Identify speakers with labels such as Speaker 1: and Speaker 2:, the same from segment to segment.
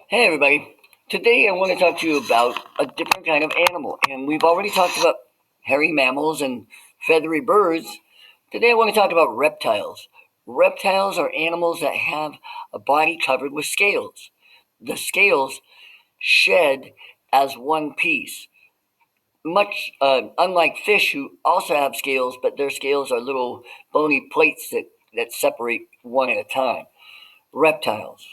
Speaker 1: Hey everybody. Today I want to talk to you about a different kind of animal. And we've already talked about hairy mammals and feathery birds. Today I want to talk about reptiles. Reptiles are animals that have a body covered with scales. The scales shed as one piece. Much unlike fish, who also have scales, but their scales are little bony plates that separate one at a time. Reptiles.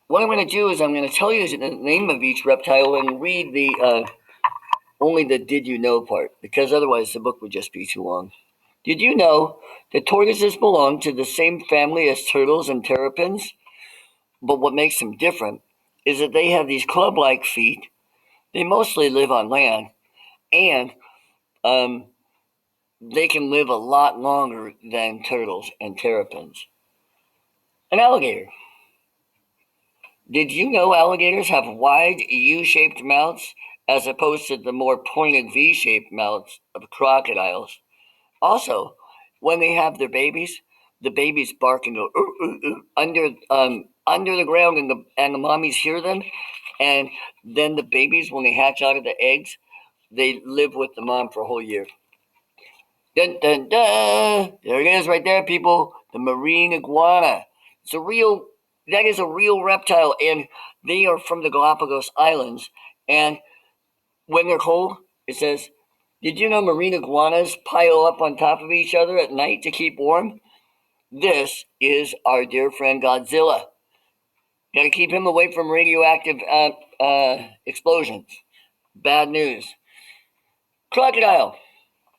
Speaker 1: What I'm going to do is I'm going to tell you the name of each reptile and read the only the did you know part, because otherwise the book would just be too long. Did you know that tortoises belong to the same family as turtles and terrapins? But what makes them different is that they have these club-like feet. They mostly live on land, and um, they can live a lot longer than turtles and terrapins. An alligator. Did you know alligators have wide U-shaped mouths as opposed to the more pointed V-shaped mouths of crocodiles? Also, when they have their babies, the babies bark and go under the ground, and the mommies hear them, and then the babies, when they hatch out of the eggs, they live with the mom for a whole year. Dun dun dun! There it is, right there, people. The marine iguana. It's a real. That is a real reptile, and they are from the Galapagos Islands. And when they're cold, it says, "Did you know marine iguanas pile up on top of each other at night to keep warm?" This is our dear friend Godzilla. Got to keep him away from radioactive explosions. Bad news. Crocodile.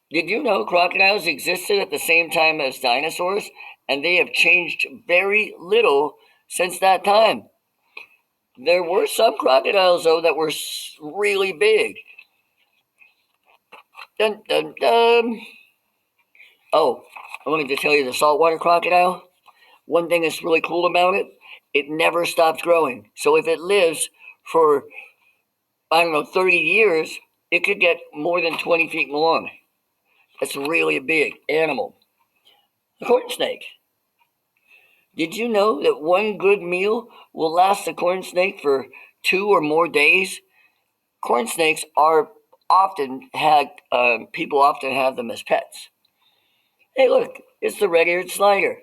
Speaker 1: Did you know crocodiles existed at the same time as dinosaurs, and they have changed very little since that time? There were some crocodiles, though, that were really big. Dun, dun, dun. Oh, I wanted to tell you the saltwater crocodile. One thing that's really cool about it, it never stops growing. So if it lives for, I don't know, 30 years, it could get more than 20 feet long. That's really a big animal. The corn snake. Did you know that one good meal will last a corn snake for 2 or more days? Corn snakes are often had people often have them as pets. Hey, look, it's the red-eared slider.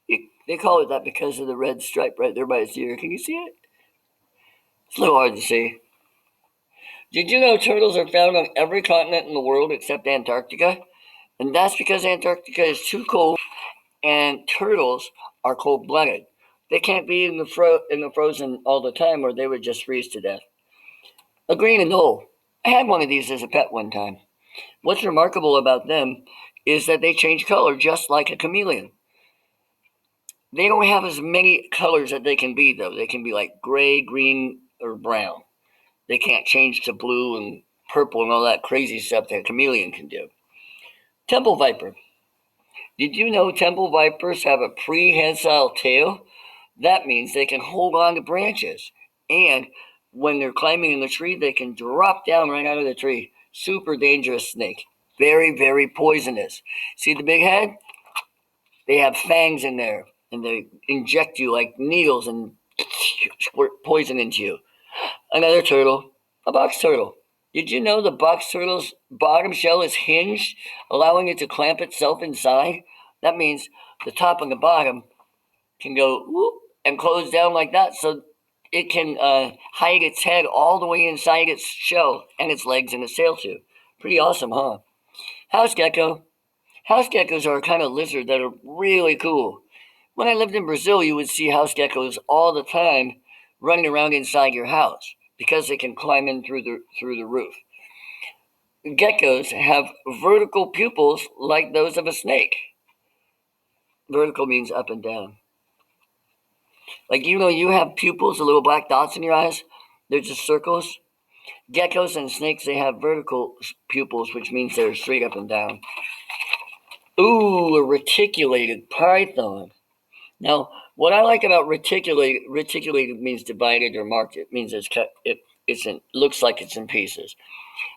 Speaker 1: They call it that because of the red stripe right there by its ear. Can you see it? It's a little hard to see. Did you know turtles are found on every continent in the world except Antarctica? And that's because Antarctica is too cold, and turtles are cold-blooded. They can't be in the frozen all the time, or they would just freeze to death. A green anole. I had one of these as a pet one time. What's remarkable about them is that they change color just like a chameleon. They don't have as many colors that they can be, though. They can be like gray, green, or brown. They can't change to blue and purple and all that crazy stuff that a chameleon can do. Temple viper. Did you know temple vipers have a prehensile tail? That means they can hold on to branches. And when they're climbing in the tree, they can drop down right out of the tree. Super dangerous snake. Very, very poisonous. See the big head? They have fangs in there, and they inject you like needles and squirt poison into you. Another turtle, a box turtle. Did you know the box turtle's bottom shell is hinged, allowing it to clamp itself inside? That means the top and the bottom can go whoop and close down like that, so it can hide its head all the way inside its shell and its legs and its tail too. Pretty awesome, huh? House gecko. House geckos are a kind of lizard that are really cool. When I lived in Brazil, you would see house geckos all the time running around inside your house because they can climb in through the roof. Geckos have vertical pupils like those of a snake. Vertical means up and down. Like, you have pupils, the little black dots in your eyes. They're just circles. Geckos and snakes, they have vertical pupils, which means they're straight up and down. Ooh, a reticulated python. Now, what I like about reticulated means divided or marked. It means it's cut. Looks like it's in pieces.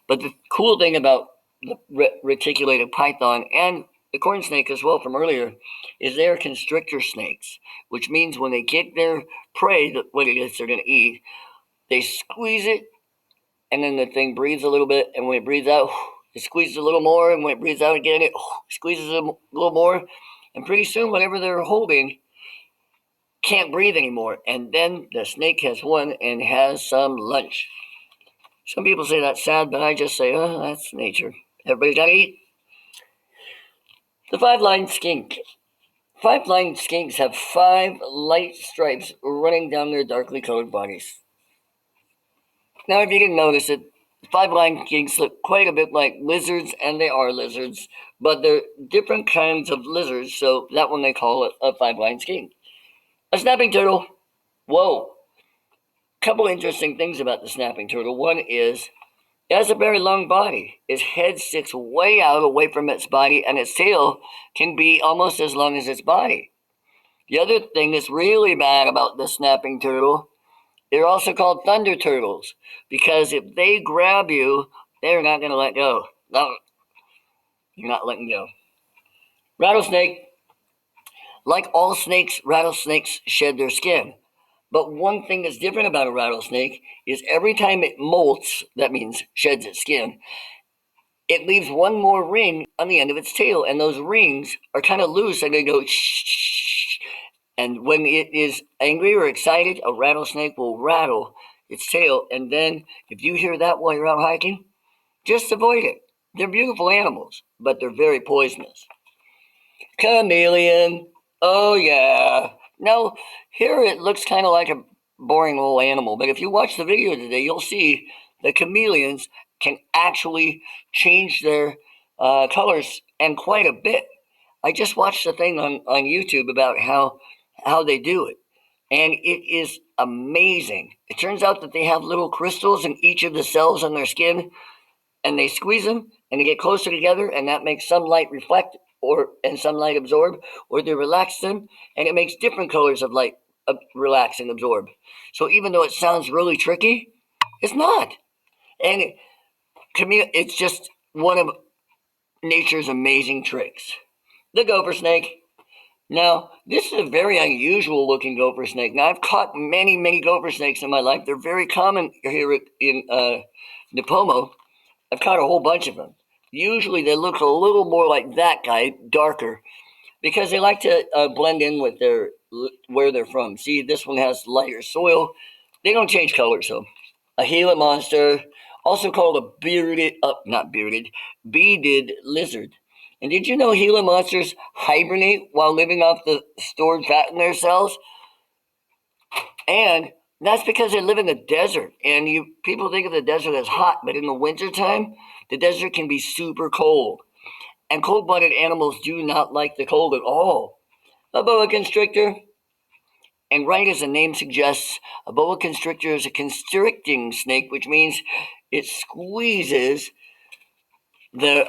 Speaker 1: But the cool thing about the reticulated python and the corn snake as well from earlier, is they're constrictor snakes, which means when they get their prey, what it is they're going to eat, they squeeze it, and then the thing breathes a little bit, and when it breathes out, it squeezes a little more, and when it breathes out again, it squeezes a little more, and pretty soon, whatever they're holding can't breathe anymore, and then the snake has won and has some lunch. Some people say that's sad, but I just say, oh, that's nature. Everybody's got to eat. The five-lined skink. Five-lined skinks have 5 light stripes running down their darkly colored bodies. Now, if you didn't notice it, five-lined skinks look quite a bit like lizards, and they are lizards, but they're different kinds of lizards, so that one they call it a five-lined skink. A snapping turtle. Whoa. Couple interesting things about the snapping turtle. One is it has a very long body. Its head sticks way out away from its body, and its tail can be almost as long as its body. The other thing that's really bad about the snapping turtle, they're also called thunder turtles, because if they grab you, they're not going to let go. No, you're not letting go. Rattlesnake. Like all snakes, rattlesnakes shed their skin. But one thing that's different about a rattlesnake is every time it molts, that means sheds its skin, it leaves one more ring on the end of its tail, and those rings are kind of loose, and they go shh. And when it is angry or excited, a rattlesnake will rattle its tail, and then if you hear that while you're out hiking, just avoid it. They're beautiful animals, but they're very poisonous. Chameleon. Oh, yeah. Now, here it looks kind of like a boring little animal, but if you watch the video today, you'll see the chameleons can actually change their colors and quite a bit. I just watched a thing on YouTube about how they do it, and it is amazing. It turns out that they have little crystals in each of the cells on their skin, and they squeeze them and they get closer together, and that makes some light reflect and some light absorb, or they relax them, and it makes different colors of light relax and absorb. So even though it sounds really tricky, it's not. And it's just one of nature's amazing tricks. The gopher snake. Now, this is a very unusual looking gopher snake. Now, I've caught many, many gopher snakes in my life. They're very common here in Nipomo. I've caught a whole bunch of them. Usually they look a little more like that guy, darker, because they like to blend in with where they're from. See, this one has lighter soil. They don't change colors, though. A Gila monster, also called a beaded lizard. And did you know Gila monsters hibernate while living off the stored fat in their cells? And that's because they live in the desert. And people think of the desert as hot, but in the wintertime, the desert can be super cold. And cold-blooded animals do not like the cold at all. A boa constrictor. And right as the name suggests, a boa constrictor is a constricting snake, which means it squeezes their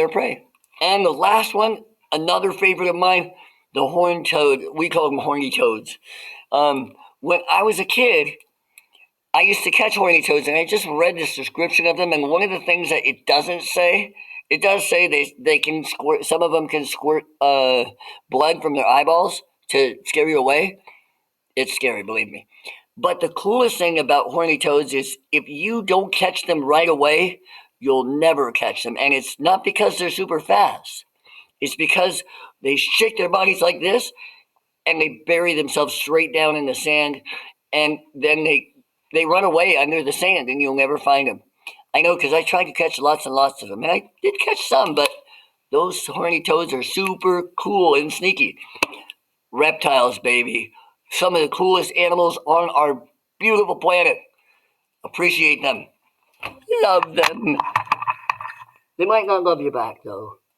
Speaker 1: prey. And the last one, another favorite of mine, the horned toad. We call them horny toads. When I was a kid, I used to catch horny toads, and I just read this description of them. And one of the things that it doesn't say, it does say they can squirt. Some of them can squirt blood from their eyeballs to scare you away. It's scary, believe me. But the coolest thing about horny toads is if you don't catch them right away, you'll never catch them. And it's not because they're super fast. It's because they shake their bodies like this, and they bury themselves straight down in the sand, and then they run away under the sand, and you'll never find them. I know, because I tried to catch lots and lots of them, and I did catch some, but those horny toads are super cool and sneaky. Reptiles, baby. Some of the coolest animals on our beautiful planet. Appreciate them. Love them. They might not love you back, though.